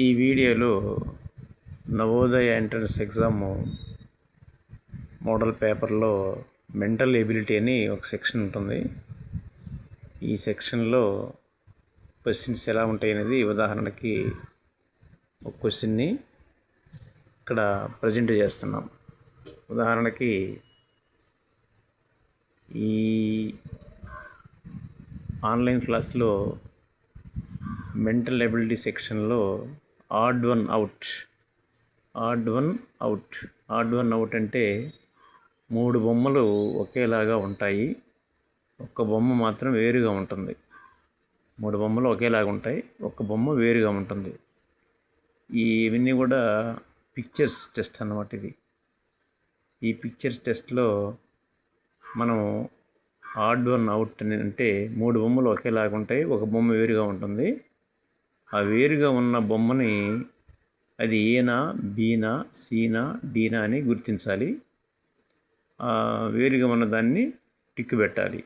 ఈ వీడియోలో Navodaya entrance exam model పేపర్లో మెంటల్ ఎబిలిటీ అని ఒక సెక్షన్ ఉంటుంది. ఈ సెక్షన్లో క్వశ్చన్స్ ఎలా ఉంటాయి అనేది ఉదాహరణకి ఒక క్వశ్చన్ని ఇక్కడ ప్రజెంట్ చేస్తున్నాం. ఉదాహరణకి ఈ ఆన్లైన్ క్లాస్లో మెంటల్ ఎబిలిటీ సెక్షన్లో ఆడ్ వన్ అవుట్ అంటే 3 బొమ్మలు ఒకేలాగా ఉంటాయి, ఒక్క బొమ్మ మాత్రం వేరుగా ఉంటుంది. 3 బొమ్మలు ఒకేలాగా ఉంటాయి, ఒక్క బొమ్మ వేరుగా ఉంటుంది. ఇవన్నీ కూడా పిక్చర్స్ టెస్ట్ అన్నమాట. ఈ పిక్చర్స్ టెస్ట్లో మనం ఆడ్ వన్ అవుట్ అంటే 3 బొమ్మలు ఒకేలాగా ఉంటాయి, ఒక బొమ్మ వేరుగా ఉంటుంది. ఆ వేరుగా ఉన్న బొమ్మని అది ఏనా, బీనా, సీనా, డీనా అని గుర్తించాలి. వేరుగా ఉన్నదాన్ని టిక్ పెట్టాలి.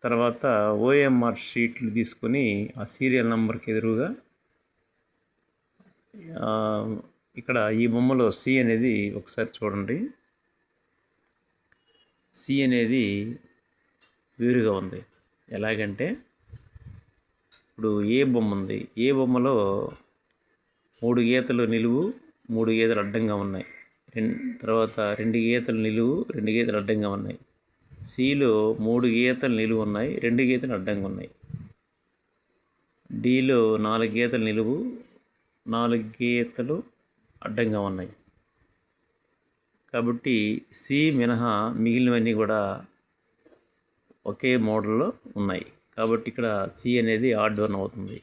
తర్వాత ఓఎంఆర్ షీట్లు తీసుకొని ఆ సీరియల్ నెంబర్కి ఎదురుగా ఇక్కడ ఈ బొమ్మలో సి అనేది ఒకసారి చూడండి. సి అనేది వేరుగా ఉంది. ఎలాగంటే ఇప్పుడు ఏ బొమ్మ ఉంది, ఏ బొమ్మలో 3 గీతలు నిలువు, 3 గీతలు అడ్డంగా ఉన్నాయి. తర్వాత 2 గీతలు నిలువు, 2 గీతలు అడ్డంగా ఉన్నాయి. సిలో 3 గీతలు నిలువు ఉన్నాయి, 2 గీతలు అడ్డంగా ఉన్నాయి. డిలో 4 గీతలు నిలువు, 4 గీతలు అడ్డంగా ఉన్నాయి. కాబట్టి సి మినహా మిగిలినవన్నీ కూడా ఒకే మోడల్లో ఉన్నాయి. కాబట్టి ఇక్కడ సి అనేది ఆడ్ వన్ అవుతుంది.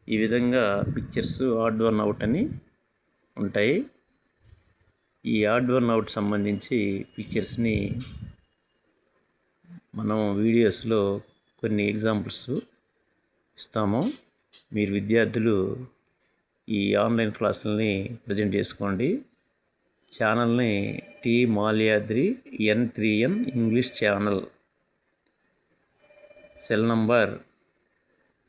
ఈ విధంగా పిక్చర్స్ ఆడ్ వన్ అవుట్ అని ఉంటాయి. ఈ ఆడ్ వన్ అవుట్ సంబంధించి పిక్చర్స్ని మనం వీడియోస్లో కొన్ని ఎగ్జాంపుల్స్ ఇస్తాము. మీరు విద్యార్థులు ఈ ఆన్లైన్ క్లాసులని ప్రజెంట్ చేసుకోండి. ఛానల్ని T Malyadri N3N English channel, cell number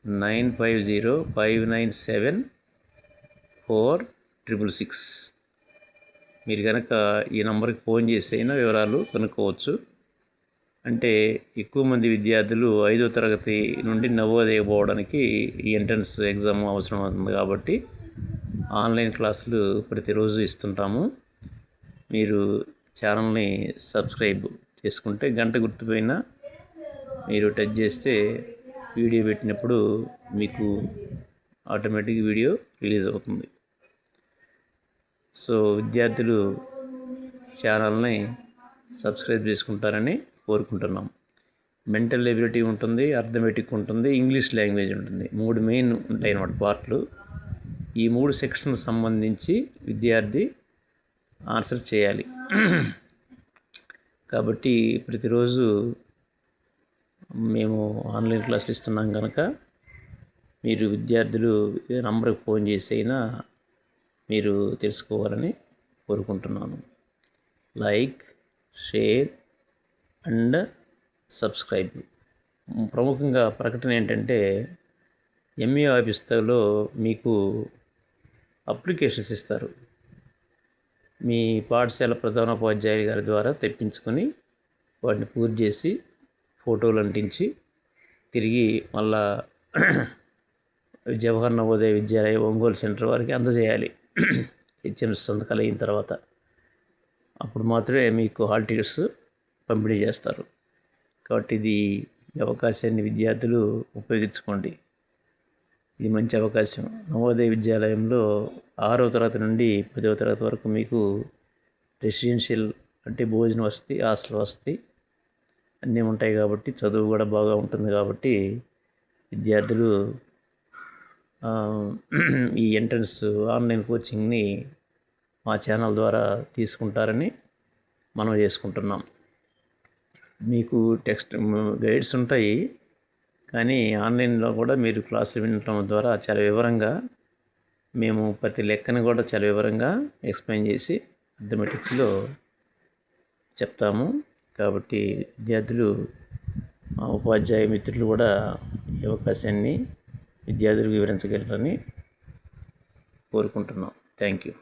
9505974666. మీరు కనుక ఈ నంబర్కి ఫోన్ చేసి అయినా వివరాలు కనుక్కోవచ్చు. అంటే ఎక్కువ మంది విద్యార్థులు 5వ తరగతి నుండి నవోదయ పోవడానికి ఈ ఎంట్రన్స్ ఎగ్జామ్ అవసరం అవుతుంది. కాబట్టి ఆన్లైన్ క్లాసులు ప్రతిరోజు ఇస్తుంటాము. మీరు ఛానల్ని సబ్స్క్రైబ్ చేసుకుంటే గంట గుర్తుపైన మీరు టచ్ చేస్తే వీడియో పెట్టినప్పుడు మీకు ఆటోమేటిక్ వీడియో రిలీజ్ అవుతుంది. సో విద్యార్థులు ఛానల్ని సబ్స్క్రైబ్ చేసుకుంటారని కోరుకుంటున్నాం. మెంటల్ ఎబిలిటీ ఉంటుంది, అర్థమెటిక్ ఉంటుంది, ఇంగ్లీష్ లాంగ్వేజ్ ఉంటుంది. 3 మెయిన్ ఉంటాయి అన్నమాట పార్ట్లు. ఈ 3 సెక్షన్లకు సంబంధించి విద్యార్థి ఆన్సర్ చేయాలి. కాబట్టి ప్రతిరోజు మేము ఆన్లైన్ క్లాసులు ఇస్తున్నాం కనుక మీరు విద్యార్థులు ఏ నంబర్కి ఫోన్ చేసి అయినా మీరు తెలుసుకోవాలని కోరుకుంటున్నాను. Like, share and subscribe. ప్రముఖంగా ప్రకటన ఏంటంటే ఎంఈఓ ఆఫీస్లో మీకు అప్లికేషన్స్ ఇస్తారు. మీ పాఠశాల ప్రధానోపాధ్యాయులు గారి ద్వారా తెప్పించుకొని వాటిని పూర్తి చేసి ఫోటోలు అంటించి తిరిగి మళ్ళా జవహర్ నవోదయ విద్యాలయ ఒంగోలు సెంటర్ వారికి అందజేయాలి. హెచ్ఎం సంతకాలు అయిన తర్వాత అప్పుడు మాత్రమే మీకు హాల్ టికెట్స్ పంపిణీ చేస్తారు. కాబట్టి ఈ అవకాశాన్ని విద్యార్థులు ఉపయోగించుకోండి. ఇది మంచి అవకాశం. నవోదయ విద్యాలయంలో 6వ తరగతి నుండి 10వ తరగతి వరకు మీకు రెసిడెన్షియల్ అంటే భోజన వసతి, హాస్టల్ వసతి అన్నీ ఉంటాయి. కాబట్టి చదువు కూడా బాగా ఉంటుంది. కాబట్టి విద్యార్థులు ఈ ఎంట్రన్స్ ఆన్లైన్ కోచింగ్ని మా ఛానల్ ద్వారా తీసుకుంటారని మనం చేసుకుంటున్నాం. మీకు టెక్స్ట్ గైడ్స్ ఉంటాయి, కానీ ఆన్లైన్లో కూడా మీరు క్లాసులు వినటం ద్వారా చాలా వివరంగా మేము ప్రతి లెక్కను కూడా చాలా వివరంగా ఎక్స్ప్లెయిన్ చేసి అర్థమెటిక్స్లో చెప్తాము. కాబట్టి విద్యార్థులు, ఉపాధ్యాయ మిత్రులు కూడా ఈ అవకాశాన్ని విద్యార్థులకు వివరించగలరని కోరుకుంటున్నాం. Thank you.